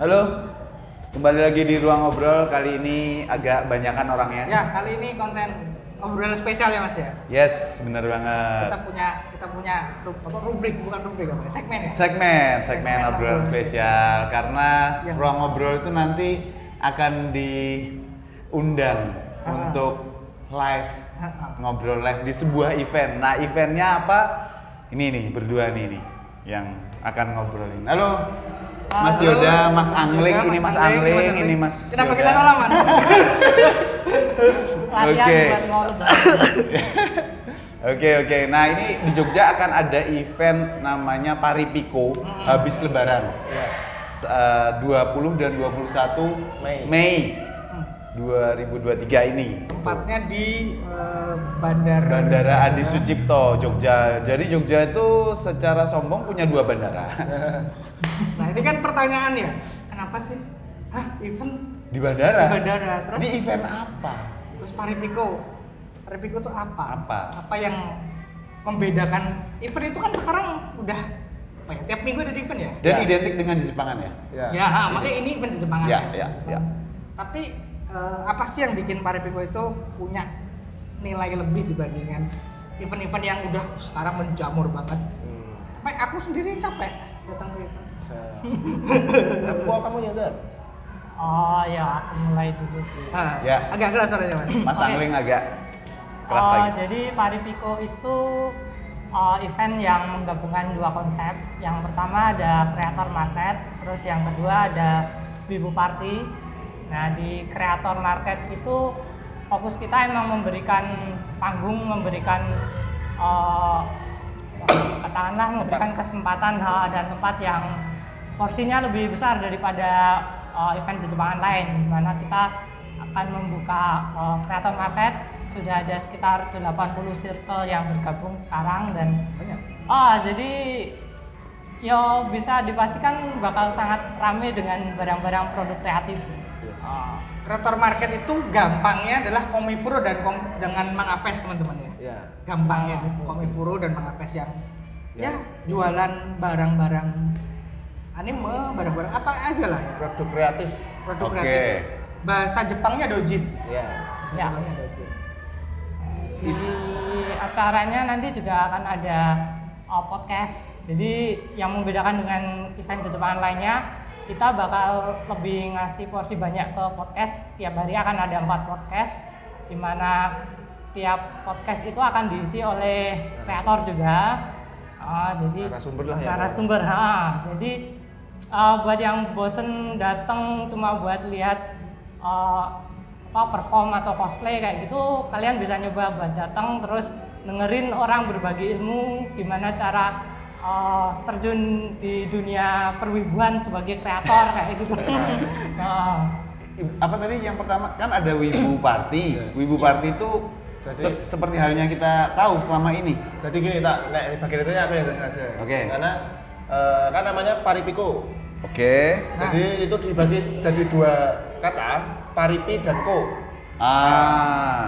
Halo, kembali lagi di Ruang Ngobrol. Kali ini agak banyakan orangnya. Ya, kali ini konten obrolan spesial ya Mas ya. Yes, bener banget. Kita punya rubrik, bukan rubrik apa ya? Segmen ya. Segmen obrolan spesial karena Ya. Ruang Ngobrol itu nanti akan diundang untuk live ngobrol live di sebuah event. Nah, eventnya apa? Ini nih berdua nih yang akan ngobrolin. Halo. Mas Yoda, Mas Angling, ini Mas Angling, ini Mas Kenapa Yoda. kita salaman? Oke. Oke. Nah, ini di Jogja akan ada event namanya Paripiko habis Lebaran. 20 dan 21 Mei 2023 ini. Tempatnya di Bandara Adi Sucipto, Jogja. Jadi Jogja itu secara sombong punya 2 bandara. Nah, ini kan pertanyaan ya. Kenapa sih? Event Di bandara? Di bandara. Terus Ini event apa? Terus Paripiko itu apa? Apa yang membedakan event itu kan sekarang udah apa ya? Tiap minggu ada event ya? Dan identik dengan di Jepangan ya? Ya, makanya ini event di Jepangan Ya. Tapi apa sih yang bikin Paripiko itu punya nilai lebih dibandingkan event-event yang udah sekarang menjamur banget? Sampai aku sendiri capek datang ke event. Kamu nyadar? Oh ya, aku mulai dulu sih. Ya. Agak keras suaranya Mas. Mas Oke. Angling agak keras lagi. Jadi Paripiko itu event yang menggabungkan 2 konsep. Yang pertama ada Creator Market, terus yang kedua ada Wibu Party. Nah, di Creator Market itu fokus kita emang memberikan panggung, memberikan katakanlah memberikan kesempatan dan tempat yang porsinya lebih besar daripada event di Jepangan lain, di mana kita akan membuka Creator Market. Sudah ada sekitar 80 circle yang bergabung sekarang dan jadi yo bisa dipastikan bakal sangat ramai dengan barang-barang produk kreatif. Creator Market itu gampangnya adalah Komifuro dengan Mang Apes teman-teman ya. Ya. Gampangnya Komifuro dan Mang Apes yang ya jualan barang-barang anime, barang-barang apa aja lah ya. Produk kreatif. Produk Oke. kreatif. Bahasa Jepangnya dojin. Ya. Ya. Jepangnya dojin. Di acaranya nanti juga akan ada podcast. Jadi yang membedakan dengan event di Jepangan lainnya, kita bakal lebih ngasih porsi banyak ke podcast. Tiap hari akan ada 4 podcast, di mana tiap podcast itu akan diisi oleh kreator juga. Jadi Narasumber lah ya. narasumber. Jadi buat yang bosen datang cuma buat lihat perform atau cosplay kayak gitu, kalian bisa nyoba buat datang terus dengerin orang berbagi ilmu gimana cara terjun di dunia perwibuan sebagai kreator kayak gitu. Apa tadi yang pertama kan ada Wibu Party. Wibu Party itu Jadi- seperti halnya kita tahu selama ini. Jadi gini di bagian itu aku yang jelasin aja. Oke. Karena kan namanya Paripiko. Oke. Jadi itu dibagi jadi 2 kata, Paripi dan Ko.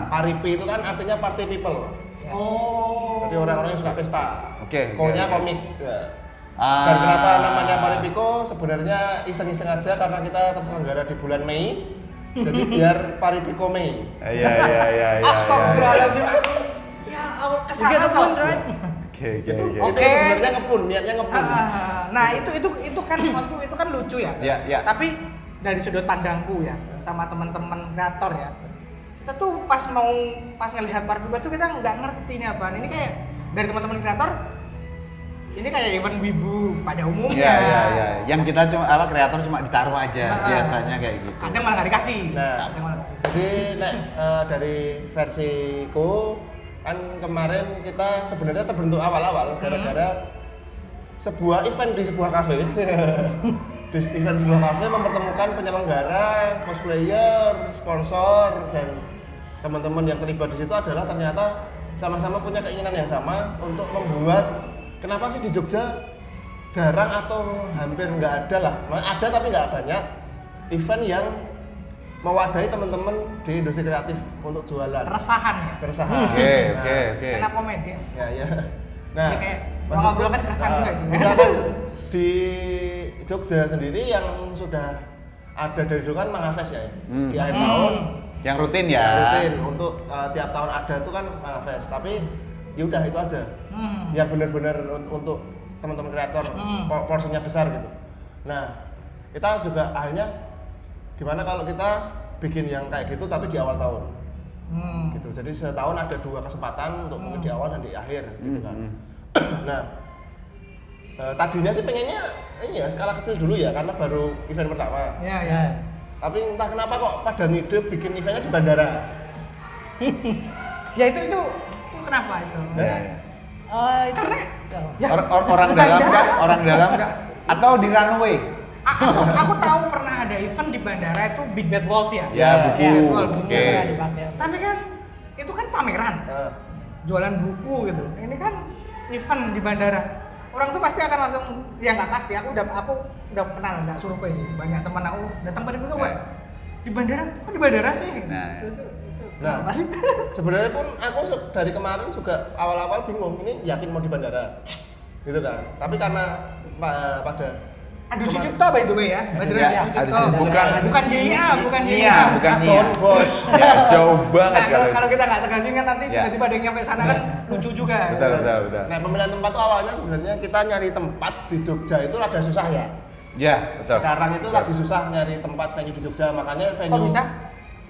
Paripi itu kan artinya party people. Oh. Jadi orang-orang yang suka pesta. Oke, Ko-nya oke. komik. Ya. Dan kenapa namanya Paripiko? Sebenarnya iseng-iseng aja karena kita terselenggara di bulan Mei. Jadi biar Paripiko Mei. Iya. Astagfirullahaladzim. Ya, aku kesana tuh. Oke. Itu sebenarnya ngepun, niatnya ngepun. Nah, itu kan menurutku itu kan lucu ya. Ya. Tapi dari sudut pandangku ya sama teman-teman kreator ya. Kita tuh pas ngelihat Paripiko itu kita nggak ngerti ini apaan. Ini kayak dari teman-teman kreator ini kayak event wibu pada umumnya. Iya. Yang kita kreator cuma ditaruh aja biasanya kayak gitu. Kadang malah nggak dikasih. Nah, Kadang malah nggak dikasih. jadi dari versiku kan kemarin kita sebenarnya terbentuk awal-awal gara-gara sebuah event di sebuah kafe. Di event sebuah kafe mempertemukan penyelenggara, cosplayer, sponsor dan teman-teman yang terlibat di situ adalah ternyata sama-sama punya keinginan yang sama untuk membuat. Kenapa sih di Jogja jarang atau hampir nggak ada lah, ada tapi nggak banyak event yang mewadahi teman-teman di industri kreatif untuk jualan. Keresahan ya. Keresahan. Oke. Skena komedi. Ya. Nah, Ini kayak maksudku, ngobrol kan keresahan juga sih. Misalkan di Jogja sendiri yang sudah ada dari dulu kan Mangafest ya, di akhir Hmm. tahun Yang rutin ya. rutin untuk tiap tahun ada tuh kan Mangafest. Tapi ya udah itu aja. Yang benar-benar untuk teman-teman kreator porsinya besar gitu. Nah, kita juga akhirnya gimana kalau kita bikin yang kayak gitu tapi di awal tahun. Gitu. Jadi setahun ada 2 kesempatan untuk mungkin di awal dan di akhir gitu kan. Nah, tadinya sih pengennya ini ya skala kecil dulu ya karena baru event pertama. Ya. Tapi entah kenapa kok pada ngide bikin eventnya di bandara. Ya itu kenapa itu? Ya. Itu Ya. Orang dalam kah? Orang dalam kah? Atau di runway? Aku tahu pernah ada event di bandara itu Big Bad Wolf ya. Ya, buku. Betul, buku. Oke. pernah dipakai. Tapi kan itu kan pameran, Nah, jualan buku gitu. Ini kan event di bandara. Orang tuh pasti akan langsung, ya nggak pasti. Aku udah pernah nggak survei sih. Banyak teman aku datang pada buku Ya. di bandara. Kok di bandara sih? Nah, Nah, Kenapa sih? sebenarnya pun aku dari kemarin juga awal-awal bingung ini yakin mau di bandara. Gitu kan. Tapi karena pada Adu Sucipto by the way ya. Bandara Ya, Adu Adu Sucipto. Sucipto. Bukan JIA, bukan Nia, JIA. bukan Nia. Akon bos. Ya, jauh banget Nah, kalau kita nggak tegasin kan nanti Ya. tiba-tiba ada yang nyampe sana kan lucu juga. Betul. Nah, pemilihan tempat tuh awalnya sebenarnya kita nyari tempat di Jogja itu rada susah ya. Ya, betul. Sekarang itu lagi susah nyari tempat venue di Jogja, makanya venue Kok bisa?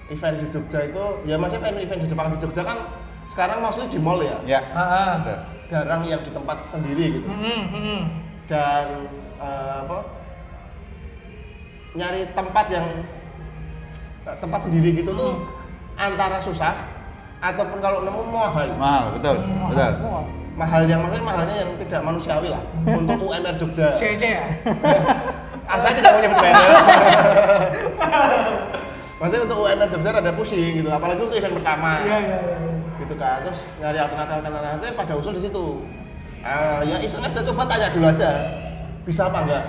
event di Jogja itu ya masih event di Jepang di Jogja kan sekarang maksudnya di mall ya. Ya. Heeh. Jarang yang di tempat sendiri gitu. Dan nyari tempat yang tempat sendiri gitu tuh antara susah ataupun kalau nemu mahal. Mahal, betul. Betul. Mahal yang maksudnya mahalnya yang tidak manusiawi lah untuk UMR Jogja. CC ya. Saya tidak mau nyebut merek. Maksudnya untuk UMR Jogja ada pusing gitu, apalagi untuk event pertama. Iya. Gitu kan, terus nyari alternatif pada usul di situ. Ya iseng aja, coba tanya dulu aja, bisa apa enggak?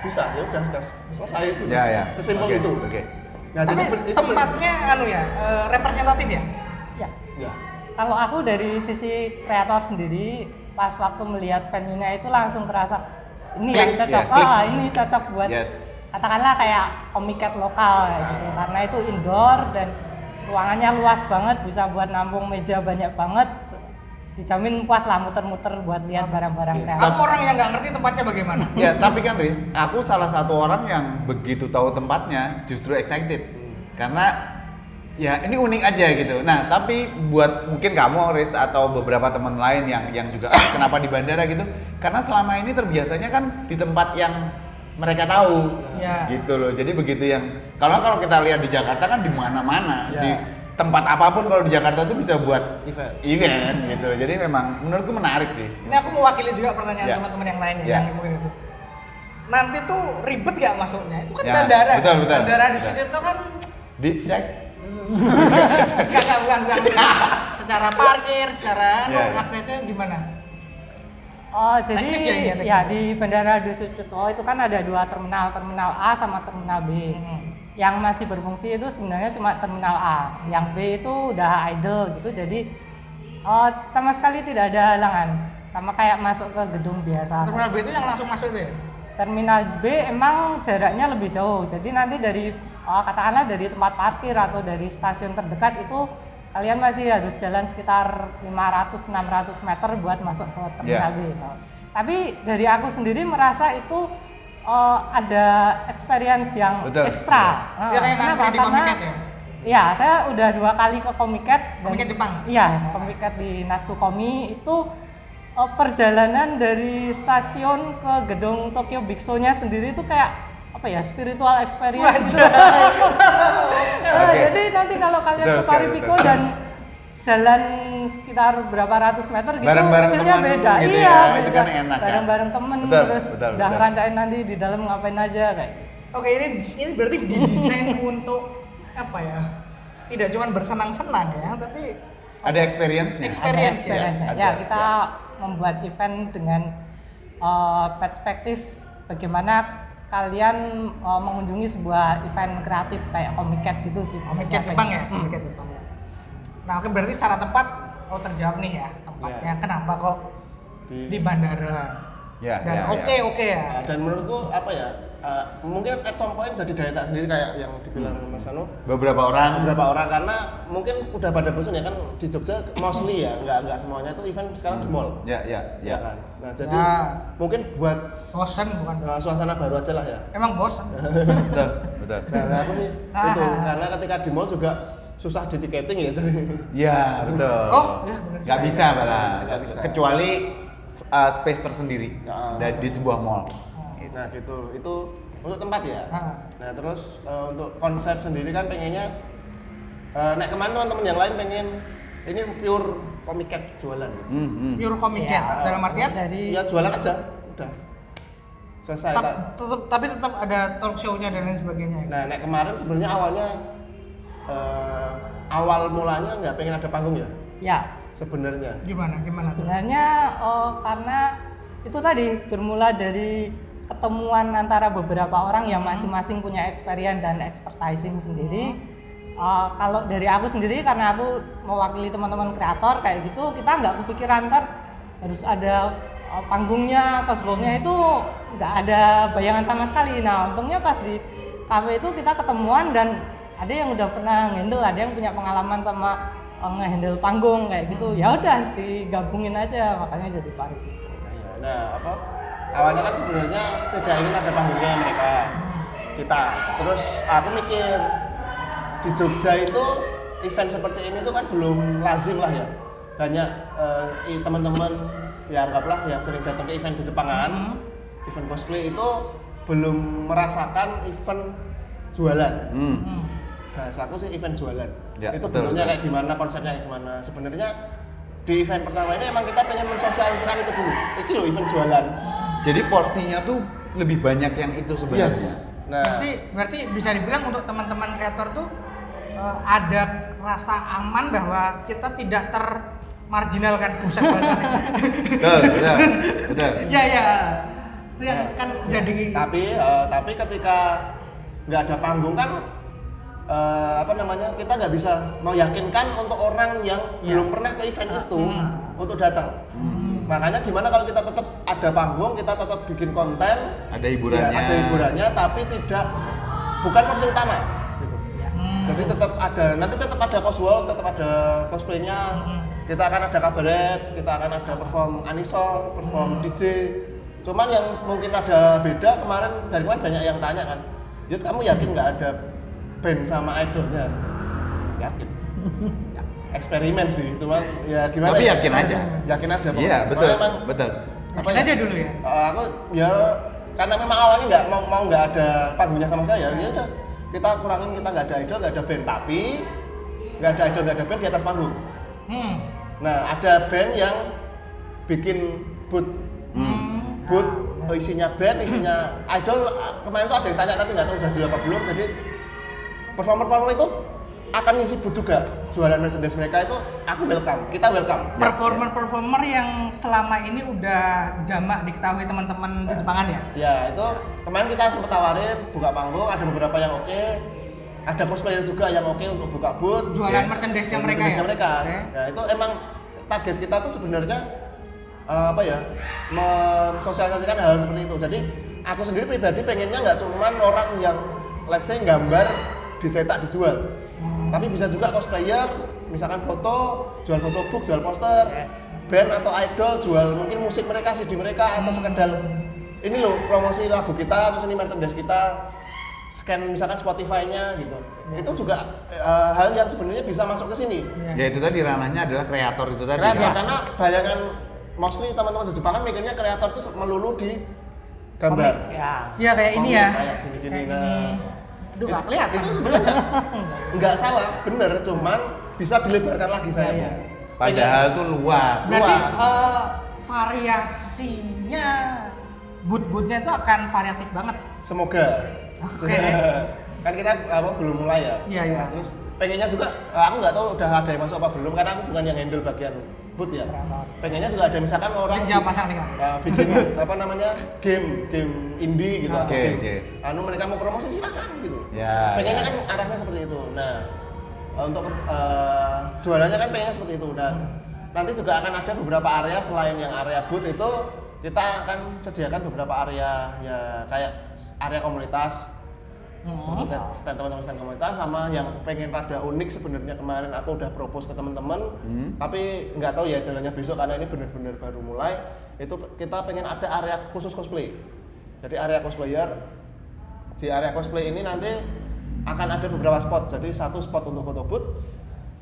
Bisa, ya udah selesai itu. Ya. Sesimpel Oke, itu. Oke. Nah, Tapi tempatnya representatif ya? Ya. Ya. Kalau aku dari sisi kreator sendiri, pas waktu melihat venue-nya itu langsung terasa ini Klik, yang cocok. ya, klik. Ini cocok buat Yes. katakanlah kayak Comiket lokal gitu. Karena itu indoor dan ruangannya luas banget, bisa buat nampung meja banyak banget. Dijamin puas lah muter-muter buat lihat barang-barang kreatif. Aku orang yang nggak ngerti tempatnya bagaimana. Ya, tapi kan Riz, aku salah satu orang yang begitu tahu tempatnya justru excited. Karena ya ini unik aja gitu. Nah, tapi buat mungkin kamu Riz atau beberapa teman lain yang juga kenapa di bandara gitu? Karena selama ini terbiasanya kan di tempat yang mereka tahu. Ya. Gitu loh. Jadi begitu yang kalau kita lihat di Jakarta kan di mana-mana, Ya. di tempat apapun kalau di Jakarta tuh bisa buat Event. gitu. Jadi memang menurutku menarik sih. Ini aku mewakili juga pertanyaan Ya. teman-teman yang lain Ya. yang mungkin itu. Nanti tuh ribet gak masuknya? Itu kan Ya, bandara. betul. Bandara di Betul. Sucipto kan Dicek. bukan. Secara parkir, secara Ya. aksesnya gimana? Oh, jadi Teknis ya ini ya, teknis. ya di Bandara Adi Sucipto itu kan ada 2 terminal, terminal A sama terminal B. Yang masih berfungsi itu sebenarnya cuma terminal A. Yang B itu udah idle gitu, jadi sama sekali tidak ada halangan. Sama kayak masuk ke gedung biasa. Terminal B itu yang langsung masuk itu ya? Terminal B emang jaraknya lebih jauh. Jadi nanti dari katakanlah dari tempat parkir atau dari stasiun terdekat itu kalian masih harus jalan sekitar 500-600 meter buat masuk ke terminal B. Tapi dari aku sendiri merasa itu ada experience yang Betul. ekstra. Ya kayak Kenapa? nanti di Comiket ya? Iya, saya udah 2 kali ke Comiket. Comiket Jepang? Iya, Comiket di Natsukomi itu perjalanan dari stasiun ke gedung Tokyo Big Show-nya sendiri itu kayak apa ya, spiritual experience gitu. Oke. Jadi nanti kalau kalian Betul ke sekali, Paripiko betul. dan jalan sekitar berapa ratus meter gitu, Bareng-bareng feel-nya teman beda. gitu iya, ya, beda. itu kan enak kan? Bareng-bareng temen, Betul, terus betul, udah betul. ngerancain nanti di dalam ngapain aja kayak. Oke, ini berarti didesain untuk apa ya? Tidak cuma bersenang-senang ya, tapi Ada experience-nya. Experience. Experience-nya. Ada, Ya, kita membuat event dengan perspektif bagaimana kalian mengunjungi sebuah event kreatif kayak Comiket gitu sih. Comiket Jepang ya? Comiket Jepang. Nah, oke, berarti secara tepat terjawab nih ya tempatnya. Kenapa kok di bandara? Ya, Dan ya, oke ya. Nah, dan menurutku apa ya, mungkin at some point jadi daya tarik sendiri kayak yang dibilang Mas Anu. Beberapa orang Karena mungkin udah pada bosan ya kan di Jogja mostly ya, nggak semuanya itu event sekarang di mall. ya Ya kan. Nah, jadi Ya. mungkin buat Bosen bukan? suasana baru aja lah ya. Emang bosen. betul, betul. Nah, aku nih itu karena ketika di mall juga susah di tiketing ya jadi. Ya, betul. Oh, ya benar. Nggak bisa malah, Nggak bisa. kecuali space tersendiri Ya. di sebuah mall. Nah gitu, itu untuk tempat ya. Ah. Nah terus untuk konsep sendiri kan pengennya naik kemana teman-teman yang lain pengen ini pure komiket jualan. Pure komiket Ya. dalam artian dari Ya jualan aja, udah selesai. tapi tetap ada talk show-nya dan lain sebagainya. Nah naik kemarin sebenarnya awalnya awal mulanya nggak pengen ada panggung ya ya sebenarnya. Gimana tuh? sebenarnya karena itu tadi bermula dari ketemuan antara beberapa orang yang masing-masing punya experience dan expertising sendiri. Kalau dari aku sendiri karena aku mewakili teman-teman kreator kayak gitu, kita nggak kepikiran ntar harus ada panggungnya, kosbongnya itu nggak ada bayangan sama sekali. Nah untungnya pas di cafe itu kita ketemuan dan ada yang udah pernah handle, ada yang punya pengalaman sama nge-handle panggung kayak gitu. Ya udah digabungin aja, makanya jadi Parit. Nah apa awalnya kan sebenarnya tidak ingin ada panggungnya mereka kita. Terus aku mikir di Jogja itu event seperti ini tuh kan belum lazim lah ya. Banyak teman-teman ya anggaplah yang sering datang ke event Jepangan, event cosplay itu belum merasakan event jualan. Bahasa aku sih event jualan. Ya, itu betul, bentuknya betul. kayak gimana, konsepnya kayak gimana. Sebenarnya di event pertama ini emang kita pengen mensosialisasikan itu dulu. Itu loh event jualan. Jadi porsinya tuh lebih banyak yang itu sebenarnya. Nah, Berarti bisa dibilang untuk teman-teman kreator tuh ada rasa aman bahwa kita tidak termarginalkan buset bahasanya. Betul. Ya. Itu yang kan jadi tapi ketika nggak ada panggung kan kita nggak bisa meyakinkan untuk orang yang belum pernah ke event itu untuk datang. Makanya gimana kalau kita tetap ada panggung, kita tetap bikin konten, Ada hiburannya. ya, ada hiburannya, tapi bukan porsi utama. Gitu. Jadi tetap ada coswalk, tetap ada cosplaynya. Kita akan ada kabaret, kita akan ada perform anisol, perform DJ. Cuman yang mungkin ada beda kemarin banyak yang tanya kan, Yud kamu yakin nggak ada band sama idolnya? Yakin. Eksperimen sih, cuman ya gimana? Tapi ya? yakin aja. Yakin aja. Iya, betul. Makanya emang, Betul. apa yakin aja dulu ya. Aku ya karena memang awalnya nggak mau nggak ada panggungnya sama saya, ya udah kita kurangin, kita nggak ada idol, nggak ada band, tapi nggak ada idol, nggak ada band di atas panggung. Nah ada band yang bikin booth, isinya band, isinya idol. Kemarin tuh ada yang tanya tapi nggak tahu udah di apa belum. Jadi performer itu akan ngisi booth juga, jualan merchandise mereka itu aku welcome, kita welcome. Performer yang selama ini udah jamak diketahui teman-teman di Jepangan ya? Ya itu kemarin kita sempat tawarin buka panggung, ada beberapa yang oke, ada cosplayer juga yang oke untuk buka booth, Jualan Oke. merchandise-nya mereka ya? mereka. Oke. Nah itu emang target kita tuh sebenarnya mensosialisasikan hal seperti itu. Jadi aku sendiri pribadi pengennya nggak cuman orang yang let's say gambar dicetak dijual, tapi bisa juga cosplayer, misalkan foto, jual fotobook, jual poster, band atau idol jual mungkin musik mereka, CD mereka, atau sekedar ini loh promosi lagu kita atau seni merchandise kita, scan misalkan Spotify-nya gitu. Itu juga hal yang sebenarnya bisa masuk ke sini. Ya itu tadi ranahnya adalah kreator itu tadi. Kreator, kan? karena bayangan mostly teman-teman di Jepangan mikirnya kreator itu melulu di gambar. Ya. Iya kayak ini ya. Kayak gini-gini. Kayak ini. Nah, Aduh nggak kelihatan. itu sebenarnya nggak salah, bener, cuman bisa dilebarkan lagi sayapnya. Padahal tuh luas. Berarti luas. variasinya boot-bootnya itu akan variatif banget. Semoga. Oke. Kan kita belum mulai ya. Iya. Nah, terus pengennya juga aku nggak tahu udah ada yang masuk apa belum, karena aku bukan yang handle bagian boot ya. Pengennya juga ada misalkan orang Ini jangan pasang dengan. bikin game indie gitu, atau Oke, game mereka mau promosi silakan gitu. Ya, Pengennya ya. kan arahnya seperti itu. Nah, untuk jualannya kan pengennya seperti itu. Nah, nanti juga akan ada beberapa area selain yang area booth itu kita akan sediakan beberapa area ya kayak area komunitas. Stand teman-teman stand komunitas sama yang pengen rada unik sebenarnya kemarin aku udah propose ke teman-teman tapi nggak tahu ya jalannya besok karena ini benar-benar baru mulai itu kita pengen ada area khusus cosplay jadi area cosplayer di area cosplay ini nanti akan ada beberapa spot jadi satu spot untuk foto booth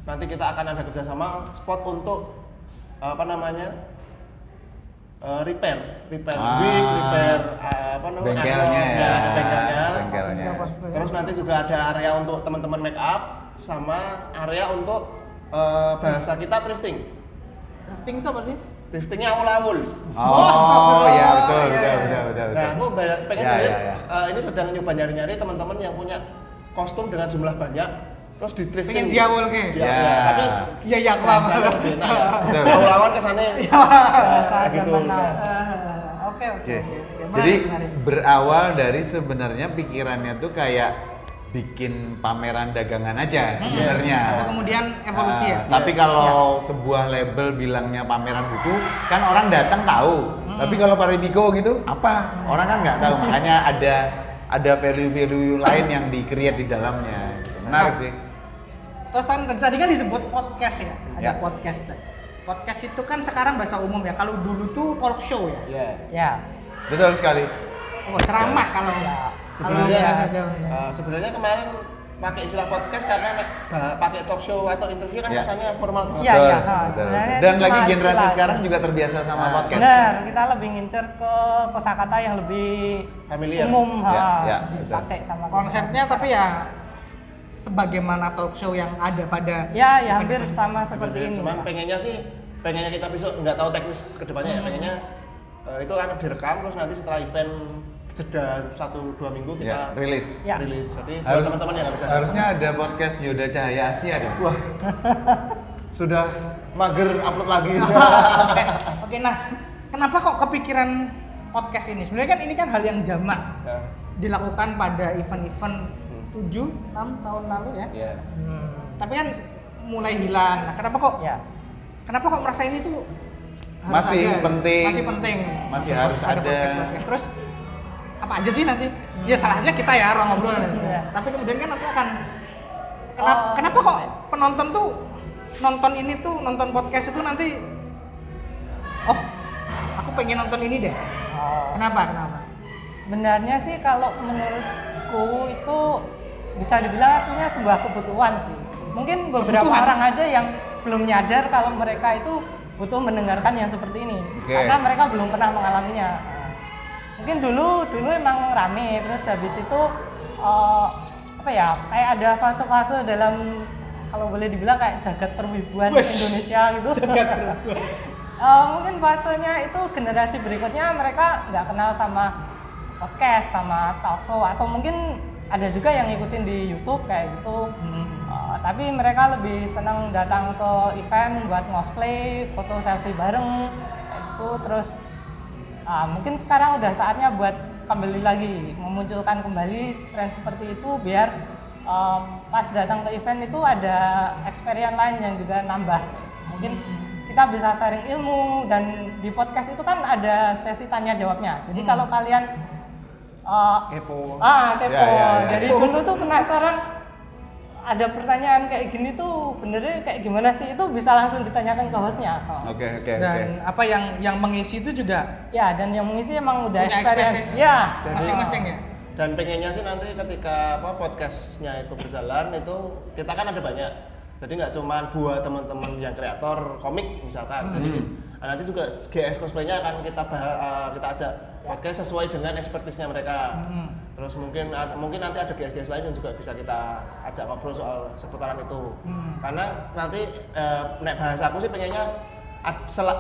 nanti kita akan ada kerjasama spot untuk apa namanya repair wig, repair apa namanya bengkelnya ya, ada bengkelnya. Terus nanti juga ada area untuk teman-teman make up sama area untuk bahasa kita thrifting. Drifting itu apa sih? Thriftingnya awul-awul. Oh, astagfirullah. ya betul, Iya, betul. Nah, aku pengen Ya, jadi ya. ini sedang nyoba nyari-nyari teman-teman yang punya kostum dengan jumlah banyak terus di thrifting. Pengen diawul ke? Tapi Iya, aku bahasanya lebih enak ya. Betul. Awul-awul kesannya Bahasa gitu. zaman now. Oke. Oke. Menarik, Jadi menarik. berawal dari sebenarnya pikirannya tuh kayak bikin pameran dagangan aja sebenarnya. Tapi kemudian evolusi ya. Tapi kalau sebuah label bilangnya pameran buku, kan orang datang tahu. Tapi kalau Paripiko gitu, apa? Orang kan nggak tahu. Makanya ada value-value lain yang di-create di dalamnya. Gitu. Menarik sih. Terus tadi kan disebut podcast ya. Ada Ya. podcast. Podcast itu kan sekarang bahasa umum ya. Kalau dulu tuh talk show ya. Ya. Ya. Betul sekali. Oh, ceramah kalau Sebenarnya bahasa Jawa. sebenarnya kemarin pakai istilah podcast karena pakai talk show atau interview kan Ya. rasanya formal banget. Iya, Betul, iya. betul. Sebenarnya Dan itu lagi cuma generasi istilah sekarang aja. juga terbiasa sama Nah, podcast. Benar, kita lebih ngincer ke kosakata yang lebih Familiar. umum, Ya, dipakai sama Konsepnya tapi ya sebagaimana talk show yang ada pada ya hampir sama seperti ini. Cuman pengennya kita besok nggak tahu teknis kedepannya ya pengennya itu akan direkam terus nanti setelah event jeda 1-2 minggu Ya, kita rilis. Ya. rilis. Jadi buat teman-teman yang nggak bisa Harusnya ada podcast Yoda Cahaya Asia deh. wah sudah mager upload lagi. Oke, nah kenapa kok kepikiran podcast ini? Sebenarnya kan ini kan hal yang jamak Ya. dilakukan pada event-event 7-6 tahun lalu ya. Ya. Tapi kan mulai hilang. Nah, kenapa kok merasa ini tuh harus Masih ada? penting. Masih penting. Masih harus ada. podcast. Terus apa aja sih nanti? Ya salah aja kita ya orang ngobrol nanti. Iya. Tapi kemudian kan nanti akan Oh, kenapa kok penonton tuh nonton podcast itu nanti oh aku pengen nonton ini deh. Oh. Kenapa? Sebenarnya sih kalau menurutku itu bisa dibilang aslinya sebuah kebutuhan sih. Mungkin beberapa Kebutuhan? orang aja yang belum nyadar kalau mereka itu butuh mendengarkan yang seperti ini. Oke. Karena mereka belum pernah mengalaminya. Mungkin dulu emang rame, terus habis itu apa ya, kayak ada fase-fase dalam, kalau boleh dibilang kayak jagat perwibuan Wesh, Indonesia gitu. jagat perwibuan. Mungkin fasenya itu generasi berikutnya mereka nggak kenal sama podcast, sama talk show, atau mungkin ada juga yang ngikutin di YouTube kayak gitu. Tapi mereka lebih senang datang ke event buat cosplay, foto selfie bareng kayak gitu. Terus mungkin sekarang udah saatnya buat kembali lagi, memunculkan kembali tren seperti itu biar pas datang ke event itu ada experience lain yang juga nambah. Mungkin kita bisa sharing ilmu, dan di podcast itu kan ada sesi tanya jawabnya. Jadi kalau kalian Kepo. kepo. Ya. Jadi dulu tuh penasaran ada pertanyaan kayak gini tuh benernya kayak gimana sih, itu bisa langsung ditanyakan ke hostnya. Oke. Dan apa yang mengisi itu juga Ya, dan yang mengisi emang udah punya experience. expertise Ya, masing-masing ya. Dan pengennya sih nanti ketika podcastnya itu berjalan itu kita kan ada banyak. Jadi nggak cuma buat teman-teman yang kreator komik misalkan. Jadi nanti juga GS cosplaynya akan kita ajak podcast sesuai dengan expertise-nya mereka. Terus mungkin nanti ada GS lain yang juga bisa kita ajak ngobrol soal seputaran itu. Karena nanti nek bahasa aku sih pengennya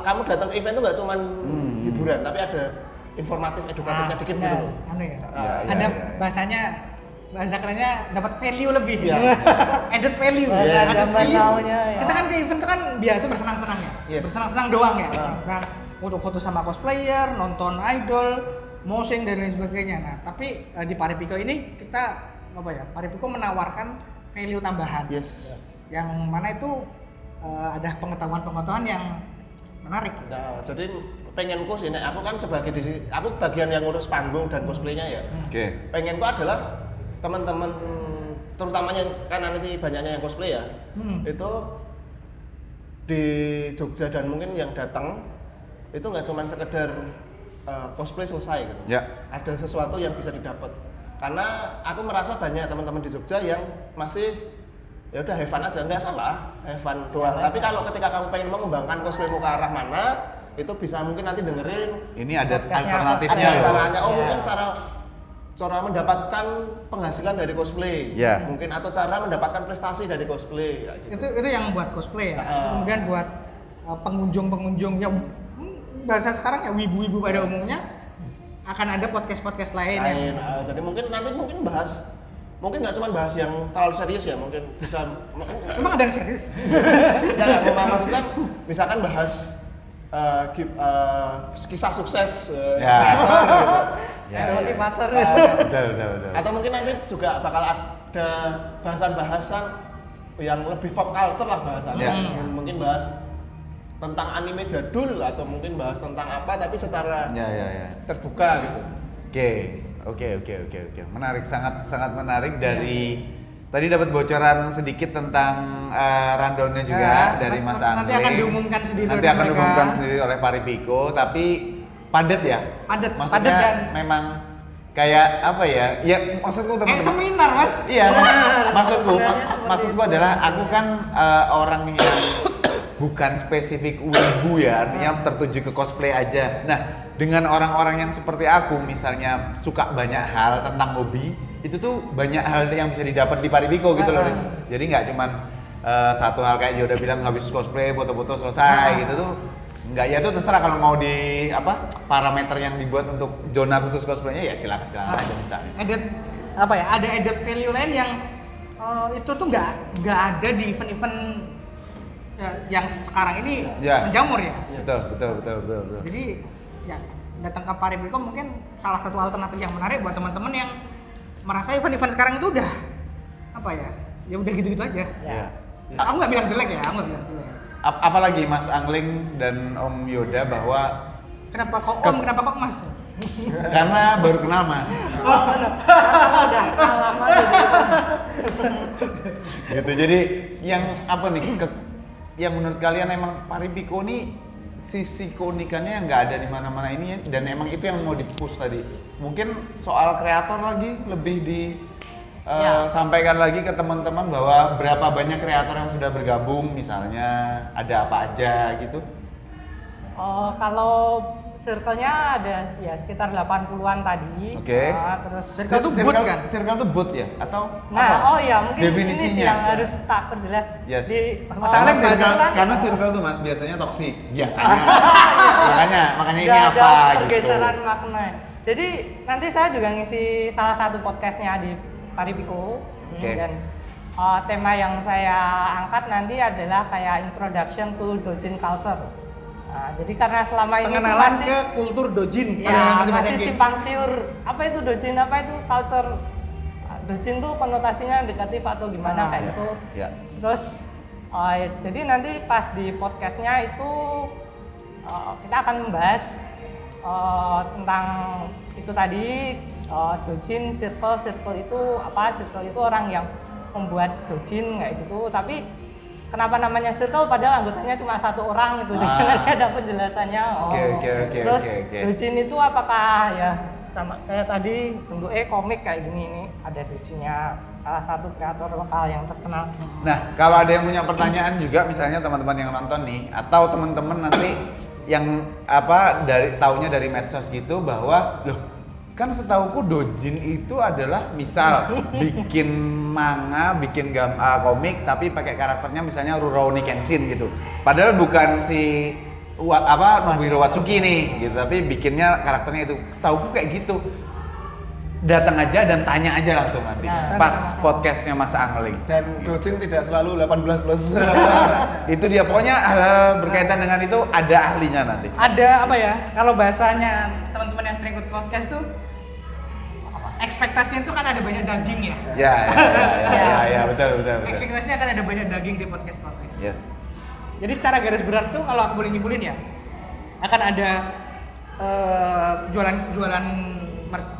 kamu datang ke event itu nggak cuma hiburan, tapi ada informatif edukatifnya dikit gitu loh. Ada bahasanya, bahasa kerennya dapat value lebih. Iya. Added value. Bahasa Added zaman value. now-nya ya. Kita kan ke event itu kan biasa bersenang-senang ya. Yes. Bersenang-senang doang ya. Nah, foto-foto sama cosplayer, nonton idol, moshing dan lain sebagainya. Nah, tapi di Paripiko ini kita Paripiko menawarkan value tambahan. Yes. Yang mana itu ada pengetahuan-pengetahuan yang menarik. Nah, jadi pengenku sih, aku kan aku bagian yang ngurus panggung dan cosplaynya ya. Oke. Pengenku adalah teman-teman, terutamanya kan nanti banyaknya yang cosplay ya, itu di Jogja dan mungkin yang datang itu nggak cuma sekedar cosplay selesai gitu. Ya. Ada sesuatu yang bisa didapat. Karena aku merasa banyak teman-teman di Jogja yang masih ya udah have fun aja, nggak salah have fun doang. Tapi kalau ketika kamu pengen mengembangkan cosplaymu ke arah mana, itu bisa mungkin nanti dengerin. Ini ada Podcastnya alternatifnya Ada loh. caranya, Ya. mungkin cara mendapatkan penghasilan dari cosplay, Ya. mungkin atau cara mendapatkan prestasi dari cosplay, kayak gitu. Itu yang buat cosplay ya. Nah. Kemudian buat pengunjung-pengunjung yang bahasa sekarang ya wibu-wibu pada umumnya akan ada podcast-podcast lain yang Jadi mungkin nanti bahas, mungkin nggak cuma bahas yang terlalu serius ya, mungkin bisa. emang ada yang serius. Nggak, maksudnya misalkan bahas kisah sukses Ya. kreator gitu. Ya, Ada ya. motivator. Betul. Atau mungkin nanti juga bakal ada bahasan-bahasan yang lebih pop culture lah bahasannya. Ya. Mungkin bahas tentang anime jadul atau mungkin bahas tentang apa tapi secara Ya. terbuka gitu. Oke. Menarik, sangat menarik dari tadi dapat bocoran sedikit tentang rundown-nya juga dari Mas Angling. Nanti akan diumumkan sendiri. Nanti oleh akan mereka. diumumkan sendiri oleh Paripiko, tapi padat ya? Padat, Maksudnya padat dan memang kayak apa ya? Ya maksudku kayak teman-teman. seminar, Mas. Iya, maksudku Sebenarnya seperti maksudku itu. adalah aku kan orang yang bukan spesifik wibu ya, artinya tertuju ke cosplay aja. Nah, dengan orang-orang yang seperti aku misalnya suka banyak hal tentang hobi, itu tuh banyak hal yang bisa didapat di Paripiko gitu loh, Riz. Jadi nggak cuman satu hal kayak Yoda bilang habis cosplay foto-foto selesai gitu tuh. Enggak, ya itu terserah kalau mau di apa parameter yang dibuat untuk zona khusus cosplaynya ya silakan aja misalnya. Ada added value lain yang itu tuh nggak ada di event-event yang sekarang ini Ya. menjamur ya. Betul. Jadi ya datang ke Paripiko mungkin salah satu alternatif yang menarik buat teman-teman yang merasa event-event sekarang itu udah apa ya? Ya udah gitu-gitu aja. Ya. Aku nggak bilang jelek ya, aku nggak bilang jelek. Apalagi Mas Angling dan Om Yoda bahwa Kenapa kok Om, kenapa kok Mas? karena baru kenal Mas. Udah lama Gitu. Jadi yang apa nih yang menurut kalian emang Paripiko nih sisi keunikannya nggak ada di mana-mana ini ya, dan emang itu yang mau di-push tadi. Mungkin soal kreator lagi lebih di Ya. sampaikan lagi ke teman-teman bahwa berapa banyak kreator yang sudah bergabung, misalnya ada apa aja gitu. Kalau circle-nya ada ya sekitar 80-an tadi. Oke. Terus Circle tuh boot kan? Circle tuh boot ya atau nah, apa? oh ya mungkin Definisinya. ini sih yang harus tak perjelas Yes. di Karena Masalahnya circle, bahasa- karena circle tuh Mas biasanya toksik. Biasanya. makanya ini Udah apa ada gitu. pergeseran makna. Jadi nanti saya juga ngisi salah satu podcastnya di Paripiko. Oke. Dan tema yang saya angkat nanti adalah kayak introduction to Dojin culture. Nah, jadi karena selama ini tuh Pengenalan masih ke kultur dojin. ya masih simpang siur apa itu Dojin, apa itu culture. Dojin tuh konotasinya negatif atau gimana kayak gitu. Ya. Terus jadi nanti pas di podcastnya itu kita akan membahas tentang itu tadi dojin, circle itu apa? Circle itu orang yang membuat dojin kayak gitu. Tapi kenapa namanya circle padahal anggotanya cuma satu orang gitu. Jadi nanti ada penjelasannya. Oke. Terus dojin itu apakah ya sama kayak tadi bentuknya komik kayak gini, ini ada dojinnya salah satu kreator lokal yang terkenal. Nah, kalau ada yang punya pertanyaan juga, misalnya teman-teman yang nonton nih, atau teman-teman nanti yang taunya dari medsos gitu bahwa loh, kan setauku dojin itu adalah misal bikin manga, bikin komik tapi pakai karakternya misalnya Rurouni Kenshin gitu. Padahal bukan si Nobuhiro Watsuki nih gitu, tapi bikinnya karakternya itu. Setauku kayak gitu. Datang aja dan tanya aja langsung nanti Nah, pas podcastnya Mas Angling. Dan dojin tidak selalu 18 plus. Itu dia, pokoknya hal-hal berkaitan dengan itu ada ahlinya nanti. Ada apa ya? Kalau bahasanya teman-teman yang sering ikut podcast tuh ekspektasinya itu kan ada banyak daging ya. Ya, betul. Ekspektasinya akan ada banyak daging di podcast. Yes. Jadi secara garis besar tuh kalau aku boleh nyimpulin ya, akan ada jualan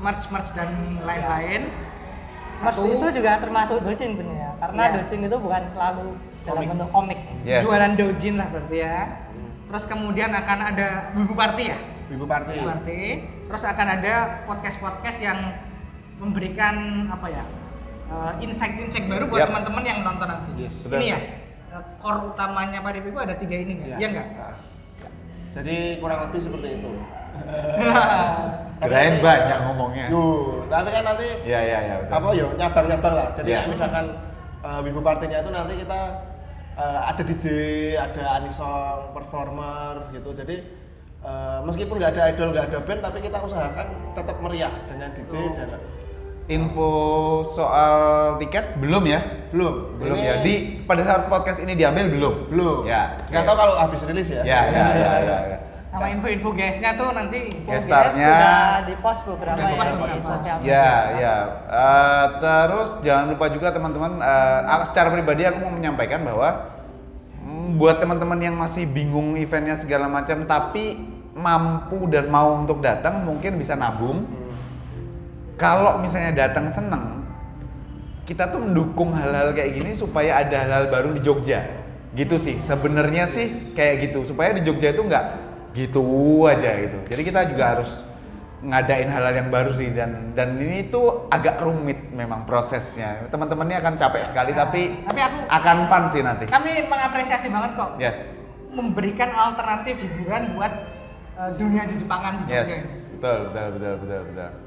merch dan lain-lain. Merch itu juga termasuk dojin benernya, karena Iya. dojin itu bukan selalu dalam Komik. bentuk komik. Yes. Jualan dojin lah berarti ya. Terus kemudian akan ada Wibu Party ya. Wibu Party. Wibu Party. Terus akan ada podcast yang memberikan apa ya? Insight-insight baru buat Yap. teman-teman yang nonton nanti. Yes. Betul. Ini ya. Core utamanya Pak Deviku ada 3 ini nggak? Iya nggak? Nah, jadi kurang lebih seperti itu. Kirain banyak ngomongnya. Tapi kan nanti Iya, iya, iya, betul. apa yo nyabang-nyabang lah. Jadi Iya. kayak misalkan Wibu Partinya itu nanti kita ada DJ, ada anisong, performer gitu. Jadi meskipun nggak ada idol, nggak ada band, tapi kita usahakan tetap meriah dengan DJ dan Info soal tiket belum ya? belum Belum Ini ya. Pada saat podcast ini diambil belum? Ya. nggak tahu kalau habis rilis ya. Ya, ya. Sama info-info guestnya tuh nanti Guest Guys, starnya. sudah di post beberapa Udah di post ya di beberapa. sosial media. Ya. Terus jangan lupa juga teman-teman, secara pribadi aku mau menyampaikan bahwa buat teman-teman yang masih bingung eventnya segala macam, tapi mampu dan mau untuk datang, mungkin bisa nabung. Kalau misalnya datang seneng, kita tuh mendukung hal-hal kayak gini supaya ada hal-hal baru di Jogja. Gitu sih, sebenarnya sih kayak gitu. Supaya di Jogja itu nggak gitu aja gitu. Jadi kita juga harus ngadain hal-hal yang baru sih, dan ini tuh agak rumit memang prosesnya. Teman-temannya akan capek sekali, tapi aku akan fun sih nanti. kami mengapresiasi banget kok Yes. memberikan alternatif hiburan buat dunia Jepangan di Jogja. Yes. Betul.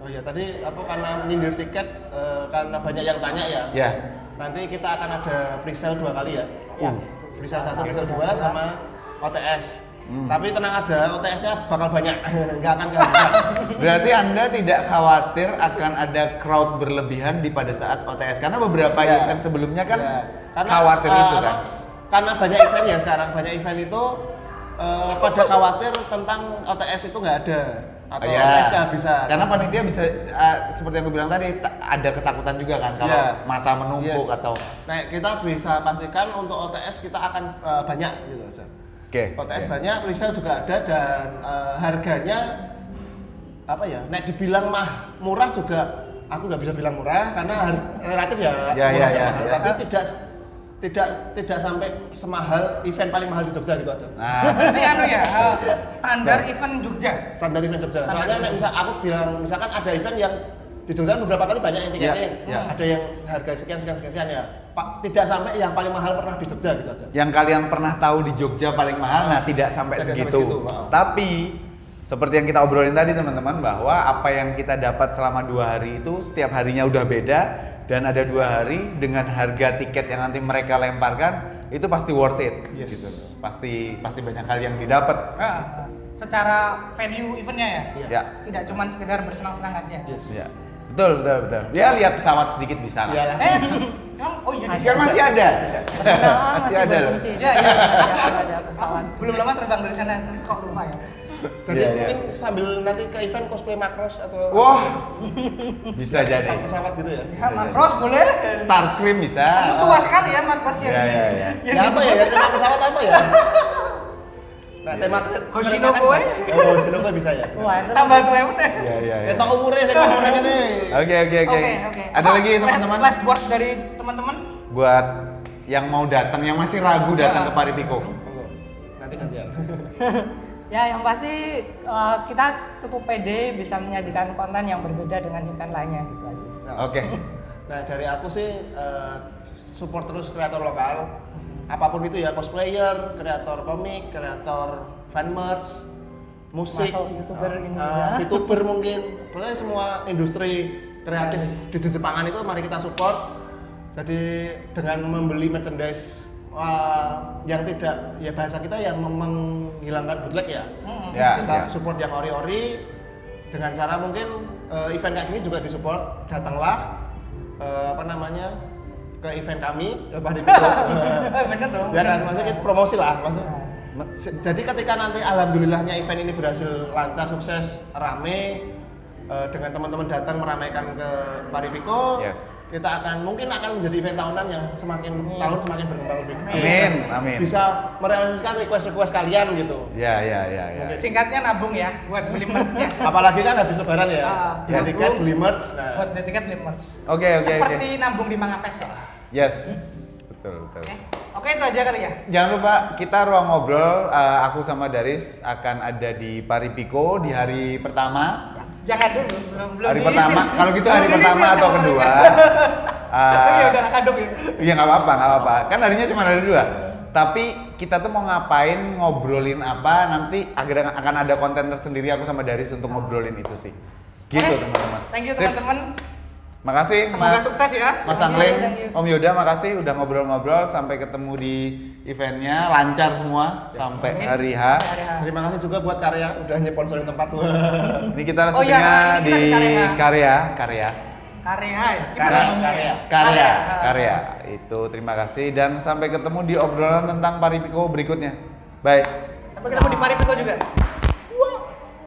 Oh ya tadi apa karena nyindir tiket karena banyak yang tanya ya. Ya. Nanti kita akan ada pre-sale 2 kali ya. Ya. Pre-sale 1, pre-sale 2 sama OTS. Tapi tenang aja, OTS-nya bakal banyak. Nggak akan kehabisan. Berarti Anda tidak khawatir akan ada crowd berlebihan di pada saat OTS, karena beberapa Ya. event sebelumnya kan Ya. Karena, khawatir itu kan. Karena banyak event ya sekarang, banyak event itu pada khawatir tentang OTS itu nggak ada atau Ya. OTS kehabisan. Karena panitia bisa seperti yang aku bilang tadi, ada ketakutan juga kan kalau Ya. masa menumpuk Yes. atau Nah, kita bisa pastikan untuk OTS kita akan banyak gitu aja. Oke. OTS Oke. banyak, presale juga ada dan harganya apa ya? Nek dibilang murah juga aku nggak bisa bilang murah karena relatif ya. Ya, murah ya, mahal. ya. Tapi tidak sampai semahal event paling mahal di Jogja gitu aja. Nah, Berarti anu ya, standar event Jogja. Standar event Jogja. Standar Soalnya nek event. misal aku bilang misalkan ada event yang di Jogja beberapa kali banyak yang tiketing. Ya, ya. Ada yang harga sekian ya. Pak, tidak sampai yang paling mahal pernah di Jogja gitu aja. yang kalian pernah tahu di Jogja paling mahal, nah tidak sampai Tidak sampai segitu. segitu, maaf. Tapi seperti yang kita obrolin tadi teman-teman, bahwa apa yang kita dapat selama 2 hari itu setiap harinya udah beda, dan ada 2 hari dengan harga tiket yang nanti mereka lemparkan itu pasti worth it. Yes. Gitu. Pasti banyak hal yang didapat. Secara venue eventnya ya, Iya. Ya. tidak cuma sekedar bersenang-senang aja. Yes. Ya. Betul. Ya lihat pesawat sedikit bisa lah. Iyalah. Oh iya, Kan masih ada. Nah, masih ada belum loh. sih. Iya, iya. Ada pesawat. belum lama terbang dari sana, tapi kok lupa ya. Jadi Iya, mungkin sambil nanti ke event cosplay Macross atau Wah, bisa jadi. pesawat gitu ya. Ya, Macross boleh. Starscream bisa. Kamu tua sekali ya Macrossnya. Iya, iya, iya. Ya apa ya? Tema pesawat apa ya? Nah, tema Hoshinokoe? Oh, Hoshinokoe bisa ya. Wah, itu Tambah tua bener. Iya, iya. Kita umurnya saya ngomongin ini. Oke. Oke. Ada Apa lagi teman-teman? last word dari teman-teman? Buat yang mau datang, yang masih ragu datang ke Paripiko. Nanti gantian. Ya, yang pasti kita cukup pede bisa menyajikan konten yang berbeda dengan event lainnya gitu aja sih. Oke. Nah, dari aku sih support terus kreator lokal. Apapun itu ya, cosplayer, kreator komik, kreator fan merch, musik, Masuk YouTuber ini juga. VTuber mungkin. Pokoknya semua industri kreatif di Jepangan itu mari kita support. Jadi dengan membeli merchandise yang tidak, ya bahasa kita yang menghilangkan bootleg ya. Ya, Kita ya. support yang ori-ori dengan cara mungkin event kayak gini juga disupport. Datanglah ke event kami, Bener tuh. ya kan, maksudnya kita promosi lah, jadi ketika nanti alhamdulillahnya event ini berhasil lancar, sukses, rame, dengan teman-teman datang meramaikan ke Paripico, Yes. kita mungkin akan menjadi event tahunan yang semakin tahun semakin berkembang lebih baik. Amin, amin. Bisa merealisasikan request kalian gitu. Ya. Singkatnya nabung ya buat beli merch-nya. Apalagi kan habis lebaran ya. Ya, Beli tiket, beli merch. Nah, Buat beli tiket beli merch. Oke. Seperti nabung di Manga Fest ya. Yes, betul. Oke, itu aja kali ya. Jangan lupa kita ruang ngobrol, aku sama Daris akan ada di Paripico di hari pertama. Jangan dulu, belum Hari di- pertama, kalau gitu hari belum pertama di-review atau sama kedua. mereka. Tapi ya udah kadung ya. Iya nggak apa-apa. Kan harinya cuma ada 2. Tapi kita tuh mau ngapain, ngobrolin apa, nanti akan ada konten tersendiri aku sama Daris untuk ngobrolin itu sih. Gitu Oke. teman-teman. Thank you Sip. teman-teman. Makasih Semoga Mas. sukses ya. Mas Thank you, Angling, thank you. Om Yoda makasih udah ngobrol-ngobrol, sampai ketemu di eventnya, lancar semua sampai Amin. hari H. Hari H. terima kasih juga buat Karya udah nyeponsorin tempat. Ini kita Oh iya, syutingnya ini di kita di Karya. Karya ya. Karya. Karya. Itu terima kasih dan sampai ketemu di obrolan tentang Paripico berikutnya. Bye. Sampai ketemu di Paripico juga.